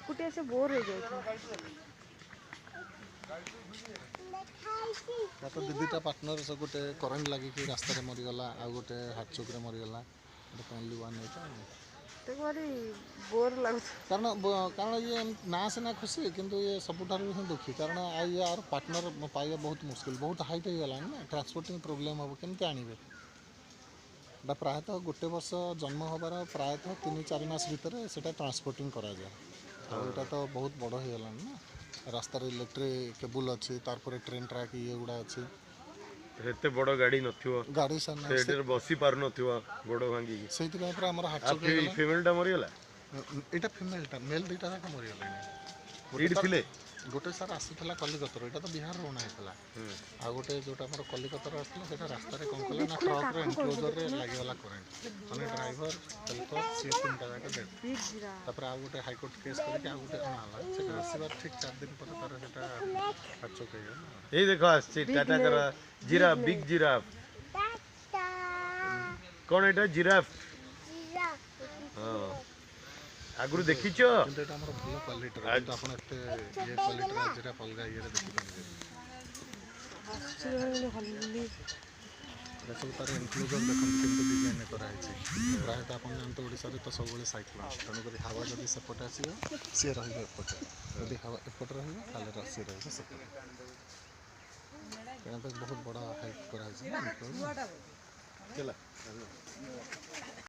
एकुटिया से बोर हो जाए तो दीदीटा पार्टनर से गोटे करेन्ट लगे कि रास्ता मरीगला आ गोटे हार्ट चोक रे मरीगला ओनली वन तो भारी बोर लगुच कारण कारण ये ना सीना खुशी किंतु ये सबुठार ही दुखी कारण ये आर पार्टनर पाइबा बहुत मुश्किल बहुत हाइट हो गला ना ट्रांसपोर्टिंग प्रोब्लेम हम केमती आणवे प्रायतः गोटे वर्ष जन्म हबार प्रायतः 3-4 मास भितर से ट्रांसपोर्टिंग करा जाए यहाँ तो बहुत बड़ हो गला ना रास्तार इलेक्ट्रिक केबुल अच्छी तार ट्रेन ट्रैक ये गुड़ा अच्छी एते बड़ गाड़ी नथिवो गाड़ी सर बसी पार नथिवो गोड़ भांगी से आम हाथ फीमेलटा मरीगला यहाँ फिमेलटा मेल दुईटा जाक मरीगला गोटे सार आसाला कलिकतर यहाँ तो बिहार रोना होता आ गोटे जोटा आम कलिकतर आसाला रास्तार कौन कले ना ट्रक एनक्लोजर लगिगला करेन्ट मैंने ड्राइवर हेल्पर सी 3टा जाक डेथ आ गोटे हाईकोर्ट केस करके आ गोटे अणाला से आसबार ठीक 4 दिन पर तार से हार्ट चोक हो देखो आसी टाटा कर जिराफ बिग जिराफ कौन एटा जिराफ हां आगुरु देखिछ किंतु एटा हमर भलो क्वालिटी रो तो आपण एते ये क्वालिटी रा जेरा पलगा ये रे देखि पानी सब तार एनक्लोजर देखन किंतु डिजाइन करा है प्रायतः आपण जानते ओडिसा रे तो सब बेले साइक्लोन तनु करी हवा जदी सपोर्ट आसीबो से रहिबो एपटे जदी हवा एपट रहिबो ताले रसी रहिबो सपोर्ट केना तो बहुत बड़ा हेल्प करा है केला